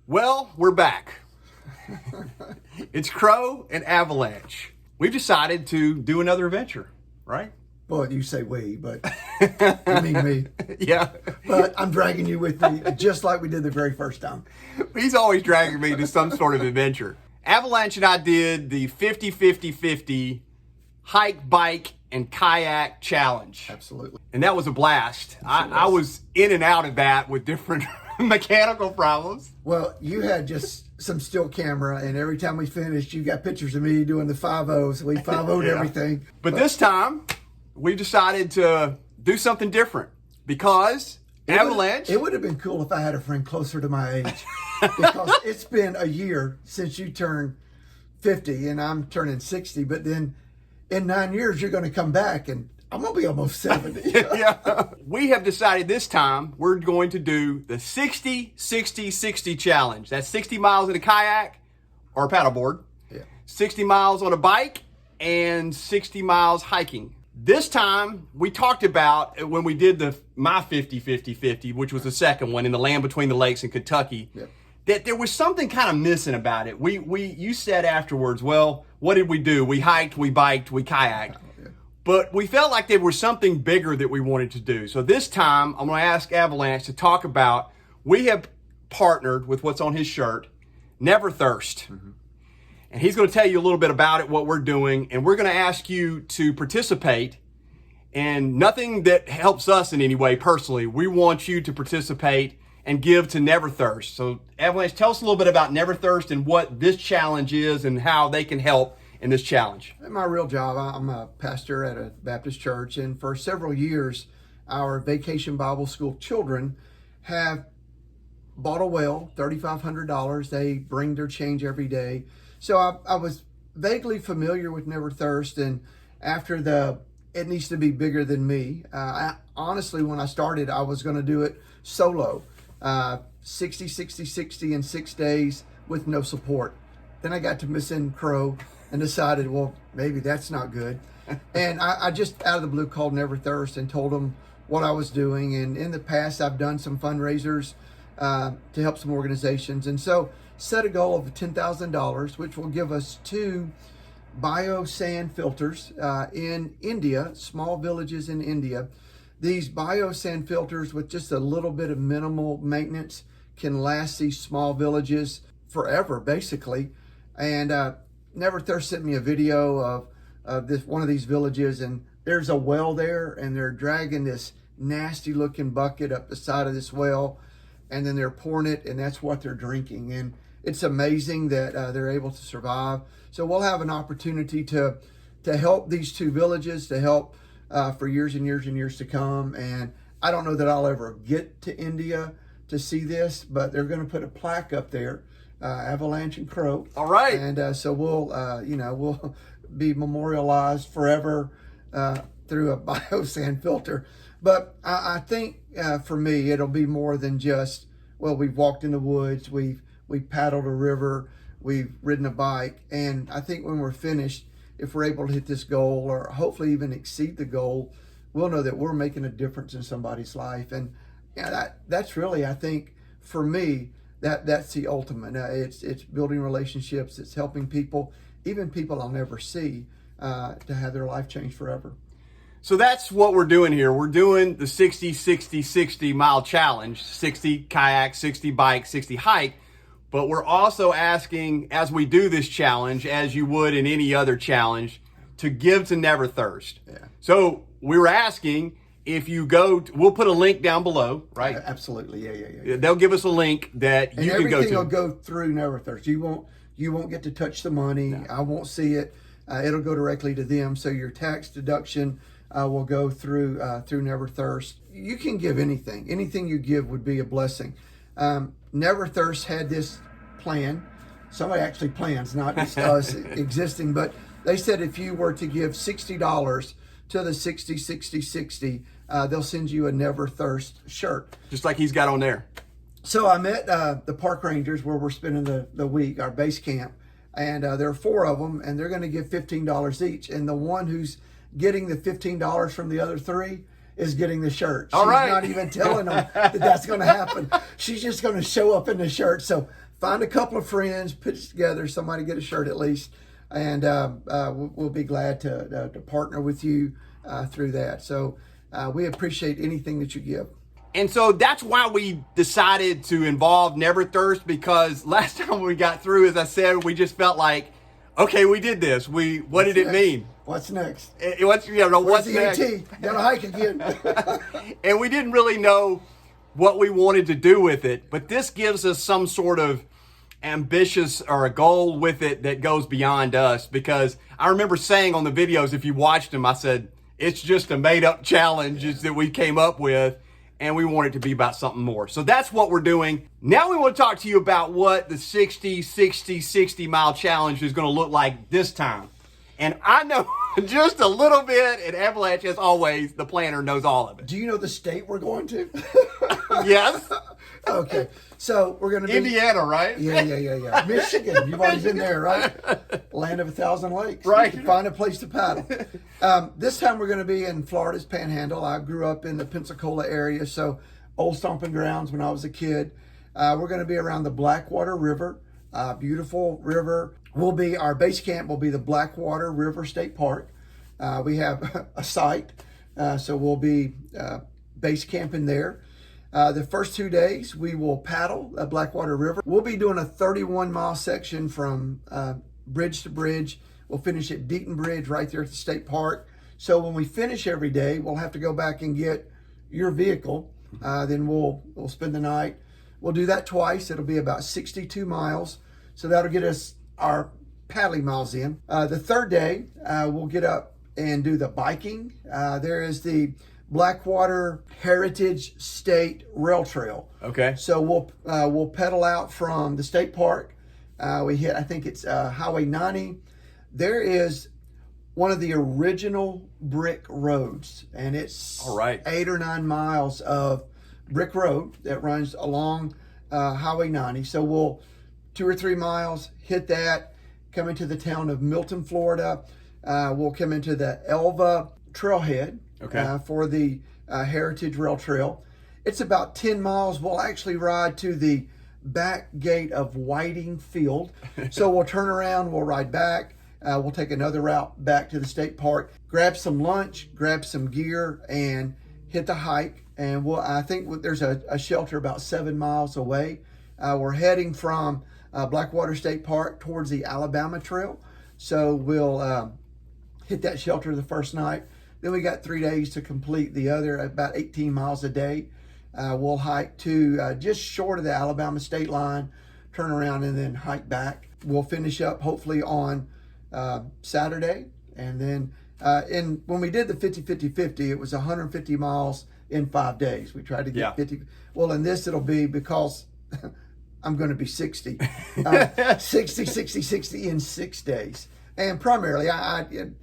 Well, we're back. It's Crow and Avalanche. We've decided to do another adventure, right? Well, you say we, but you mean me. Yeah. But I'm dragging you with me, just like we did the very first time. He's always dragging me to some sort of adventure. Avalanche and I did the 50-50-50 hike, bike, and kayak challenge. Absolutely. And that was a blast. I was in and out of that with different mechanical problems. Well, you had just some still camera, and every time we finished, you got pictures of me doing the 5-0, so we 5-0'd everything. But this time, we decided to do something different because Avalanche... It would have been cool if I had a friend closer to my age, because it's been a year since you turned 50, and I'm turning 60, but then in 9 years, you're going to come back, and I'm going to be almost 70. Yeah. We have decided this time we're going to do the 60-60-60 challenge. That's 60 miles in a kayak or a paddleboard, 60 miles on a bike, and 60 miles hiking. This time, we talked about when we did my 50-50-50, which was the second one in the land between the lakes in Kentucky, that there was something kind of missing about it. You said afterwards, well, what did we do? We hiked, we biked, we kayaked. But we felt like there was something bigger that we wanted to do. So this time, I'm going to ask Avalanche to talk about, we have partnered with what's on his shirt, Neverthirst. Mm-hmm. And he's going to tell you a little bit about it, what we're doing. And we're going to ask you to participate. And nothing that helps us in any way personally. We want you to participate and give to Neverthirst. So Avalanche, tell us a little bit about Neverthirst and what this challenge is and how they can help in this challenge. My real job, I'm a pastor at a Baptist church, and for several years, our Vacation Bible School children have bought a well, $3,500. They bring their change every day. So I was vaguely familiar with Neverthirst, and after it needs to be bigger than me. Honestly, when I started, I was going to do it solo, 60-60-60 in 6 days with no support. Then I got to missing Crow and decided, well, maybe that's not good. And I just out of the blue called Neverthirst and told them what I was doing. And in the past, I've done some fundraisers to help some organizations. And so set a goal of $10,000, which will give us 2 bio-sand filters in India, small villages in India. These bio-sand filters with just a little bit of minimal maintenance can last these small villages forever, basically. And Neverthirst sent me a video of one of these villages, and there's a well there, and they're dragging this nasty looking bucket up the side of this well, and then they're pouring it, and that's what they're drinking. And it's amazing that they're able to survive. So we'll have an opportunity to help these 2 villages, to help for years and years and years to come. And I don't know that I'll ever get to India to see this, but they're going to put a plaque up there, Avalanche and Crow. All right. And so we'll be memorialized forever through a bio-sand filter. But I think for me, it'll be more than just, well, we've walked in the woods, we've paddled a river, we've ridden a bike. And I think when we're finished, if we're able to hit this goal or hopefully even exceed the goal, we'll know that we're making a difference in somebody's life. And that's really, I think, for me, that's the ultimate. It's building relationships. It's helping people, even people I'll never see, to have their life change forever. So that's what we're doing here. We're doing the 60-60-60 mile challenge, 60 kayak, 60 bike, 60 hike. But we're also asking, as we do this challenge, as you would in any other challenge, to give to Neverthirst. Yeah. So we were asking, if you go, we'll put a link down below, right? Absolutely, yeah. They'll give us a link that you can go to. Everything will go through Neverthirst. You won't get to touch the money. No. I won't see it. It'll go directly to them. So your tax deduction will go through Neverthirst. You can give anything. Anything you give would be a blessing. Neverthirst had this plan. Somebody actually plans, not just us existing, but they said if you were to give $60 to the 60-60-60, they'll send you a Neverthirst shirt. Just like he's got on there. So I met the park rangers where we're spending the week, our base camp, and there are 4 of them, and they're going to give $15 each. And the one who's getting the $15 from the other 3 is getting the shirt. All She's right. not even telling them that that's going to happen. She's just going to show up in the shirt. So find a couple of friends, put it together, somebody get a shirt at least, and we'll be glad to partner with you through that. So we appreciate anything that you give. And so that's why we decided to involve Neverthirst, because last time we got through, as I said, we just felt like, okay, we did this. What did it mean? What's next? What's the next? AT? Gotta hike again. And we didn't really know what we wanted to do with it, but this gives us some sort of ambitious or a goal with it that goes beyond us, because I remember saying on the videos, if you watched them, I said, it's just a made up challenge that we came up with, and we want it to be about something more. So that's what we're doing. Now we want to talk to you about what the 60, 60, 60 mile challenge is going to look like this time. And I know just a little bit, and Avalanche, as always, the planner knows all of it. Do you know the state we're going to? Yes. Okay. So we're going to be Indiana, right? Yeah. Michigan. You've already been there, right? Land of 1,000 lakes. Right. You can find a place to paddle. This time we're going to be in Florida's Panhandle. I grew up in the Pensacola area, so old stomping grounds when I was a kid. We're going to be around the Blackwater River, beautiful river. Our base camp will be the Blackwater River State Park. We have a site, so we'll be base camping there. The first 2 days, we will paddle the Blackwater River. We'll be doing a 31-mile section from bridge to bridge. We'll finish at Deaton Bridge right there at the state park. So when we finish every day, we'll have to go back and get your vehicle. Then we'll spend the night. We'll do that twice. It'll be about 62 miles. So that'll get us our paddling miles in. The third day, we'll get up and do the biking. There is the Blackwater Heritage State Rail Trail. Okay. So we'll pedal out from the state park. We hit, I think it's Highway 90. There is one of the original brick roads, and it's all right, 8 or 9 miles of brick road that runs along Highway 90. So we'll 2 or 3 miles, hit that, come into the town of Milton, Florida. We'll come into the Elva Trailhead. Okay. For the Heritage Rail Trail. It's about 10 miles. We'll actually ride to the back gate of Whiting Field. So we'll turn around, we'll ride back. We'll take another route back to the state park, grab some lunch, grab some gear, and hit the hike. And I think there's a shelter about 7 miles away. We're heading from Blackwater State Park towards the Alabama Trail. So we'll hit that shelter the first night. Then we got 3 days to complete the other, about 18 miles a day. We'll hike to just short of the Alabama state line, turn around, and then hike back. We'll finish up hopefully on Saturday. And then when we did the 50-50-50, it was 150 miles in 5 days. We tried to get 50. Well, in this it'll be, because I'm going to be 60. 60 in 6 days. And primarily,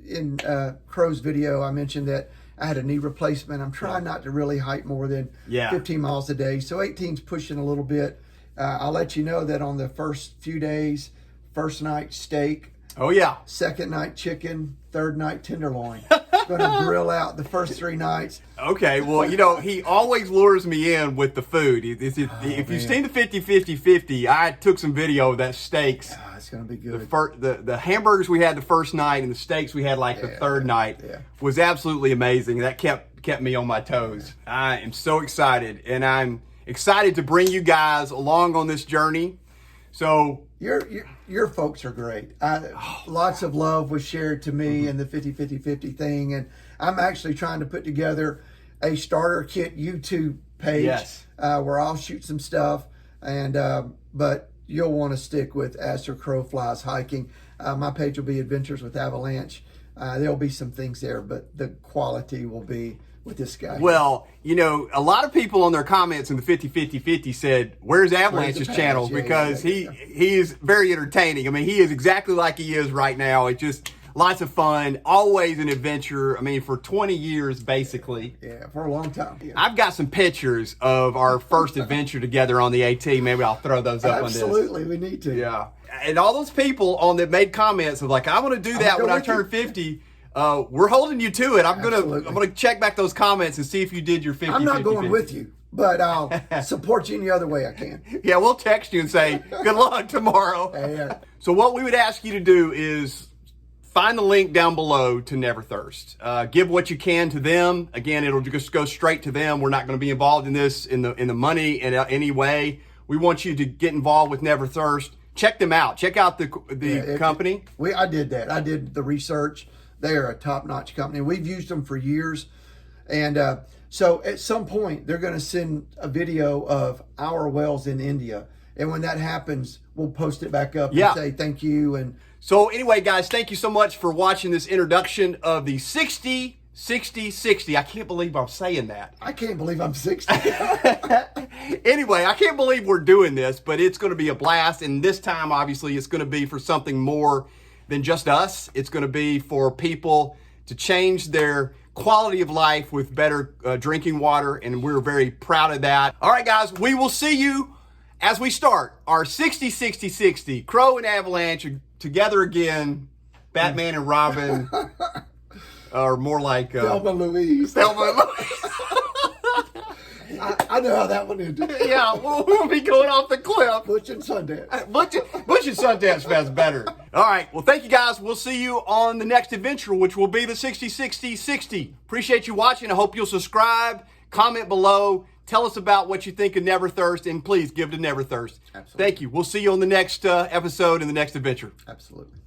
in Crow's video, I mentioned that I had a knee replacement. I'm trying not to really hike more than 15 miles a day. So 18's pushing a little bit. I'll let you know that on the first few days, first night steak. Oh, yeah. Second night chicken. Third night tenderloin. Going to grill out the first 3 nights. Okay, well, he always lures me in with the food. If you've seen the 50-50-50, I took some video of that steaks. It's going to be good. The hamburgers we had the first night and the steaks we had the third night was absolutely amazing. That kept me on my toes. I am so excited, and I'm excited to bring you guys along on this journey. So your folks are great. Lots of love was shared to me in the 50-50-50 thing, and I'm actually trying to put together a starter kit YouTube page where I'll shoot some stuff, and but you'll want to stick with As the Crow Flies Hiking. My page will be Adventures with Avalanche. There'll be some things there, but the quality will be with this guy. Well, a lot of people on their comments in the 50-50-50 said, where's Avalanche's channel? Because he is very entertaining. I mean, he is exactly like he is right now. It's just lots of fun, always an adventure. I mean, for 20 years, basically. Yeah, for a long time. Yeah. I've got some pictures of our first adventure together on the AT. Maybe I'll throw those up on this. Absolutely, we need to. Yeah. And all those people that made comments of like, I want to do that when I turn 50. we're holding you to it. I'm Absolutely. gonna check back those comments and see if you did your 50. I'm not going with you, but I'll support you any other way I can. Yeah, we'll text you and say good luck tomorrow. Yeah. So what we would ask you to do is find the link down below to Neverthirst. Give what you can to them. Again, it'll just go straight to them. We're not going to be involved in this in the money in any way. We want you to get involved with Neverthirst. Check them out. Check out the company. I did that. I did the research. They are a top-notch company. We've used them for years. And so at some point, they're going to send a video of our wells in India. And when that happens, we'll post it back up and say thank you. And so anyway, guys, thank you so much for watching this introduction of the 60, 60, 60. I can't believe I'm saying that. I can't believe I'm 60. Anyway, I can't believe we're doing this, but it's going to be a blast. And this time, obviously, it's going to be for something more than just us. It's going to be for people to change their quality of life with better drinking water. And we're very proud of that. All right, guys, we will see you as we start our 60, 60, 60. Crow and Avalanche together again. Batman and Robin are more like Thelma and Louise. Thelma and Louise. I know how that one ended. Yeah, we'll be going off the cliff. Butch and Sundance. Butch and Sundance Fest better. All right. Well, thank you, guys. We'll see you on the next adventure, which will be the 60, 60, 60. Appreciate you watching. I hope you'll subscribe, comment below, tell us about what you think of Neverthirst, and please give to Neverthirst. Absolutely. Thank you. We'll see you on the next episode and the next adventure. Absolutely.